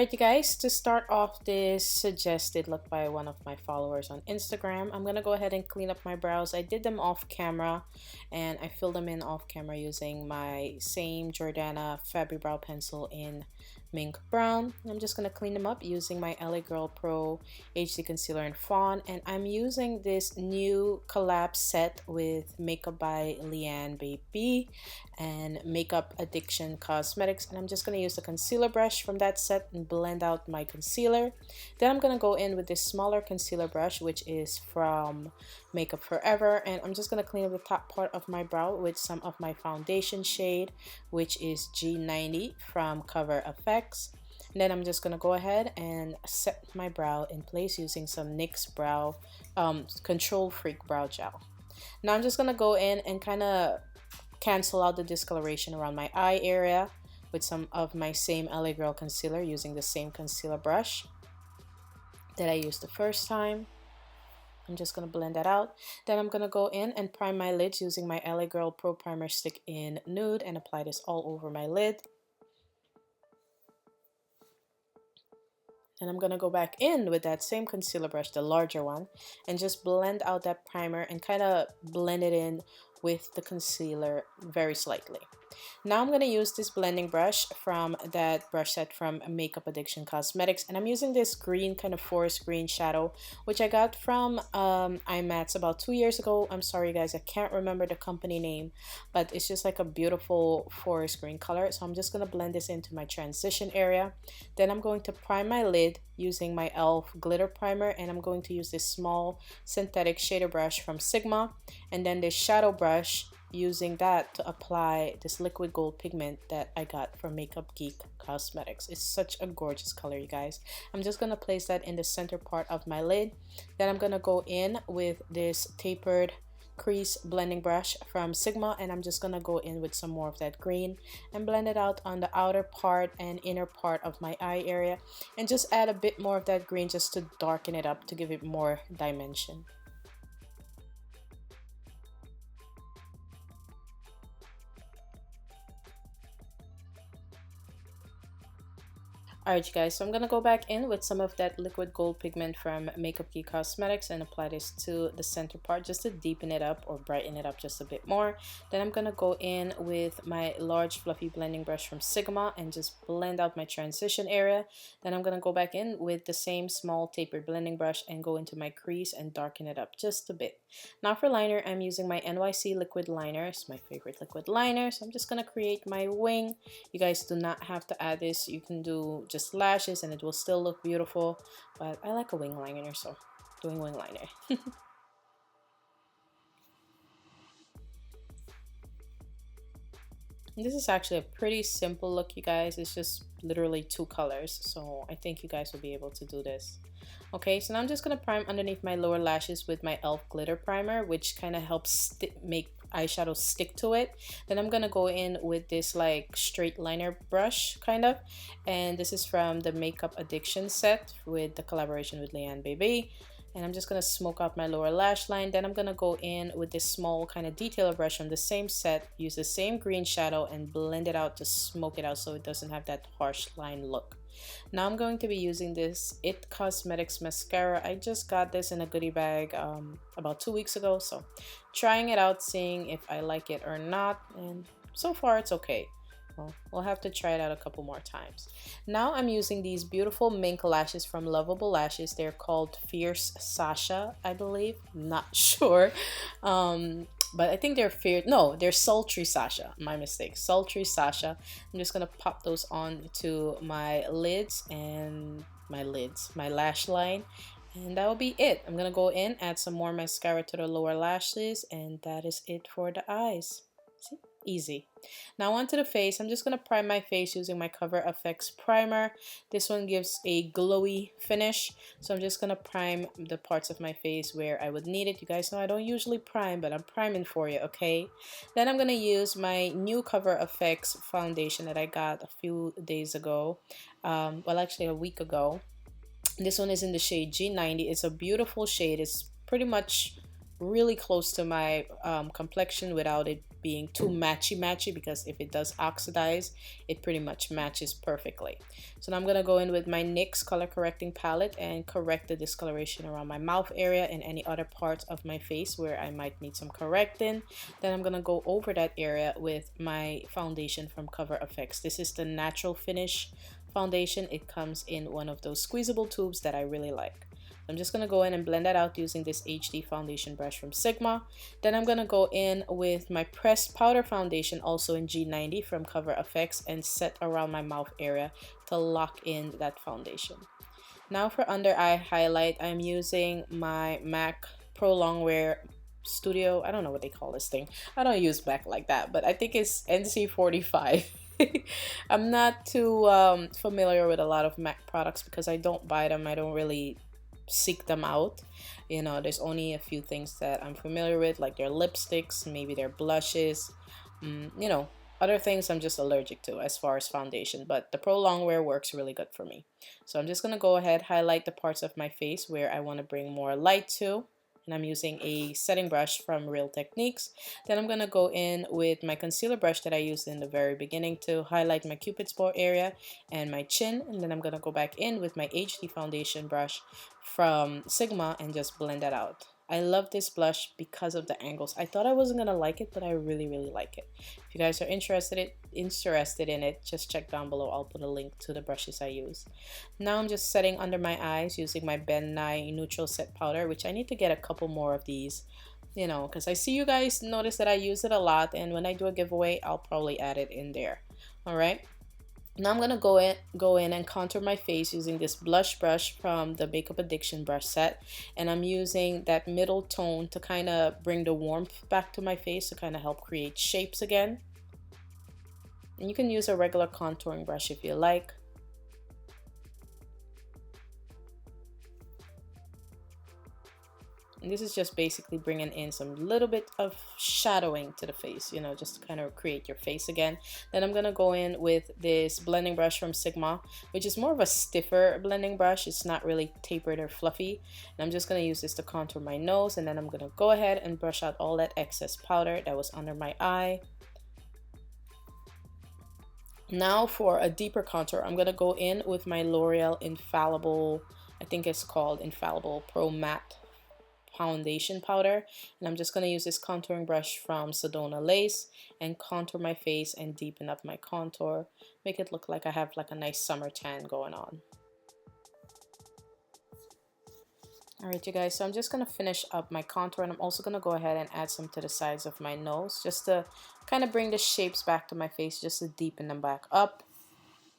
Alright, you guys, to start off this suggested look by one of my followers on Instagram, I'm gonna go ahead and clean up my brows. I did them off camera and I filled them in off camera using my same Jordana Fabric Brow Pencil in Mink Brown. I'm just gonna clean them up using my LA Girl Pro HD Concealer in Fawn, and I'm using this new collab set with Makeup by Leanne Baby and Makeup Addiction Cosmetics, and I'm just going to use the concealer brush from that set and blend out my concealer. Then I'm going to go in with this smaller concealer brush, which is from Makeup Forever, and I'm just going to clean up the top part of my brow with some of my foundation shade, which is G90 from Cover FX. And then I'm just going to go ahead and set my brow in place using some NYX brow Control Freak brow gel. Now I'm just going to go in and kind of cancel out the discoloration around my eye area with some of my same LA Girl concealer using the same concealer brush that I used the first time. I'm just going to blend that out. Then I'm going to go in and prime my lids using my LA Girl Pro Primer Stick in Nude and apply this all over my lid. And I'm going to go back in with that same concealer brush, the larger one, and just blend out that primer and kind of blend it in with the concealer very slightly. Now I'm going to use this blending brush from that brush set from Makeup Addiction Cosmetics, and I'm using this green kind of forest green shadow, which I got from IMATS about 2 years ago. I'm sorry guys, I can't remember the company name, but it's just like a beautiful forest green color. So I'm just going to blend this into my transition area. Then I'm going to prime my lid using my e.l.f. glitter primer, and I'm going to use this small synthetic shader brush from Sigma, and then this shadow brush, using that to apply this liquid gold pigment that I got from Makeup Geek Cosmetics. It's such a gorgeous color, you guys. I'm just going to place that in the center part of my lid. Then I'm going to go in with this tapered crease blending brush from Sigma, and I'm just going to go in with some more of that green and blend it out on the outer part and inner part of my eye area, and just add a bit more of that green just to darken it up, to give it more dimension. Alright you guys, so I'm gonna go back in with some of that liquid gold pigment from Makeup Geek Cosmetics and apply this to the center part just to deepen it up or brighten it up just a bit more. Then I'm gonna go in with my large fluffy blending brush from Sigma and just blend out my transition area. Then I'm gonna go back in with the same small tapered blending brush and go into my crease and darken it up just a bit. Now for liner, I'm using my NYC liquid liner. It's my favorite liquid liner, so I'm just gonna create my wing. You guys do not have to add this. You can do just lashes and it will still look beautiful, but I like a wing liner, so doing wing liner. This is actually a pretty simple look, you guys. It's just literally 2 colors, so I think you guys will be able to do this. Okay, so now I'm just gonna prime underneath my lower lashes with my e.l.f. glitter primer, which kind of helps make eyeshadow stick to it. Then I'm gonna go in with this like straight liner brush kind of, and this is from the Makeup Addiction set with the collaboration with Leanne Baby. And I'm just gonna smoke out my lower lash line. Then I'm gonna go in with this small kind of detailer brush from the same set, use the same green shadow and blend it out to smoke it out so it doesn't have that harsh line look. Now I'm going to be using this IT Cosmetics mascara. I just got this in a goodie bag about 2 weeks ago, so trying it out, seeing if I like it or not, and so far it's okay. Well, we'll have to try it out a couple more times. Now I'm using these beautiful mink lashes from Lovable Lashes. They're called Fierce Sasha, I believe. Not sure. But I think they're they're Sultry Sasha. My mistake. Sultry Sasha. I'm just gonna pop those on to my lids and my lash line. And that will be it. I'm gonna go in, add some more mascara to the lower lashes, and that is it for the eyes. See? Easy. Now onto the face. I'm just going to prime my face using my Cover FX primer. This one gives a glowy finish, so I'm just going to prime the parts of my face where I would need it. You guys know I don't usually prime, but I'm priming for you, okay? Then I'm going to use my new Cover FX foundation that I got a few days ago, well actually a week ago. This one is in the shade G90. It's a beautiful shade. It's pretty much really close to my complexion without it being too matchy because if it does oxidize, it pretty much matches perfectly. So now I'm going to go in with my NYX color correcting palette and correct the discoloration around my mouth area and any other parts of my face where I might need some correcting. Then I'm going to go over that area with my foundation from Cover FX. This is the Natural Finish foundation. It comes in one of those squeezable tubes that I really like. I'm just going to go in and blend that out using this HD foundation brush from Sigma. Then I'm going to go in with my pressed powder foundation, also in G90 from Cover FX, and set around my mouth area to lock in that foundation. Now for under eye highlight, I'm using my MAC Pro Longwear Studio. I don't know what they call this thing. I don't use MAC like that, but I think it's NC45. I'm not too familiar with a lot of MAC products because I don't buy them. I don't really seek them out. You know, there's only a few things that I'm familiar with, like their lipsticks, maybe their blushes, you know, other things I'm just allergic to as far as foundation, but the Pro Longwear works really good for me. So I'm just going to go ahead, highlight the parts of my face where I want to bring more light to, and I'm using a setting brush from Real Techniques. Then I'm going to go in with my concealer brush that I used in the very beginning to highlight my Cupid's bow area and my chin, and then I'm going to go back in with my HD foundation brush from Sigma and just blend that out. I love this blush because of the angles. I thought I wasn't gonna like it, but I really like it. If you guys are interested in it, just check down below. I'll put a link to the brushes I use. Now I'm just setting under my eyes using my Ben Nye Neutral Set Powder, which I need to get a couple more of these, you know, because I see you guys notice that I use it a lot, and when I do a giveaway, I'll probably add it in there. All right. Now I'm gonna go in and contour my face using this blush brush from the Makeup Addiction brush set, and I'm using that middle tone to kind of bring the warmth back to my face to kind of help create shapes again. And you can use a regular contouring brush if you like. And this is just basically bringing in some little bit of shadowing to the face, you know, just to kind of create your face again. Then I'm going to go in with this blending brush from Sigma, which is more of a stiffer blending brush. It's not really tapered or fluffy. And I'm just going to use this to contour my nose. And then I'm going to go ahead and brush out all that excess powder that was under my eye. Now for a deeper contour, I'm going to go in with my L'Oreal Infallible, I think it's called Infallible Pro Matte foundation powder, and I'm just going to use this contouring brush from Sedona Lace and contour my face and deepen up my contour, make it look like I have like a nice summer tan going on. Alright you guys, so I'm just going to finish up my contour, and I'm also going to go ahead and add some to the sides of my nose just to kind of bring the shapes back to my face, just to deepen them back up.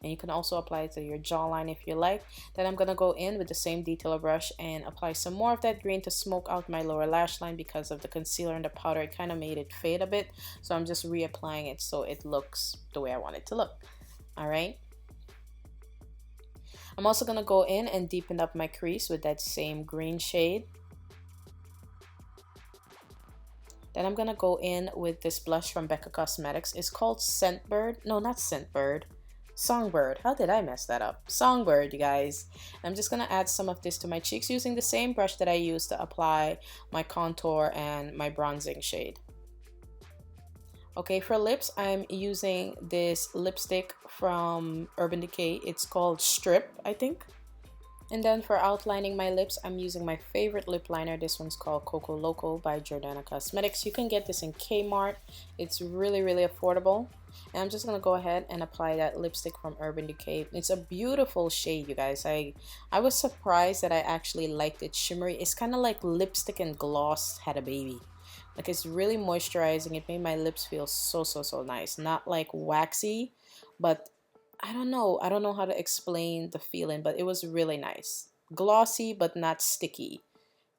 And you can also apply it to your jawline if you like. Then I'm going to go in with the same detailer brush and apply some more of that green to smoke out my lower lash line. Because of the concealer and the powder, it kind of made it fade a bit. So I'm just reapplying it so it looks the way I want it to look. Alright. I'm also going to go in and deepen up my crease with that same green shade. Then I'm going to go in with this blush from Becca Cosmetics. It's called Scentbird. No, not Scentbird. Songbird. How did I mess that up? Songbird, you guys. I'm just going to add some of this to my cheeks using the same brush that I used to apply my contour and my bronzing shade. Okay, for lips, I'm using this lipstick from Urban Decay. It's called Strip, I think. And then for outlining my lips, I'm using my favorite lip liner. This one's called Coco Loco by Jordana Cosmetics. You can get this in Kmart. It's really affordable. And I'm just going to go ahead and apply that lipstick from Urban Decay. It's a beautiful shade, you guys. I was surprised that I actually liked it shimmery. It's kind of like lipstick and gloss had a baby. Like, it's really moisturizing. It made my lips feel so nice. Not like waxy, but I don't know how to explain the feeling, but it was really nice. Glossy, but not sticky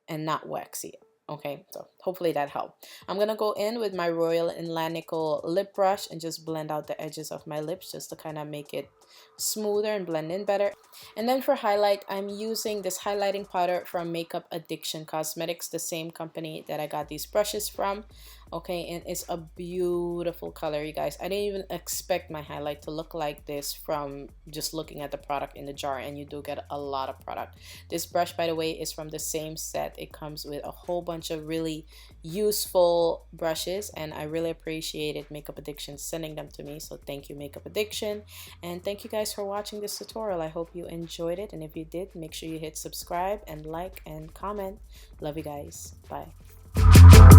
and not waxy. Okay, so hopefully that helped. I'm going to go in with my Royal Atlantical lip brush and just blend out the edges of my lips just to kind of make it smoother and blend in better. And then for highlight, I'm using this highlighting powder from Makeup Addiction Cosmetics, the same company that I got these brushes from. Okay, and it's a beautiful color, you guys. I didn't even expect my highlight to look like this from just looking at the product in the jar, and you do get a lot of product. This brush, by the way, is from the same set. It comes with a whole bunch of really useful brushes, and I really appreciated Makeup Addiction sending them to me. So thank you, Makeup Addiction, and thank you guys for watching this tutorial. I hope you enjoyed it, and if you did, make sure you hit subscribe and like and comment. Love you guys. Bye.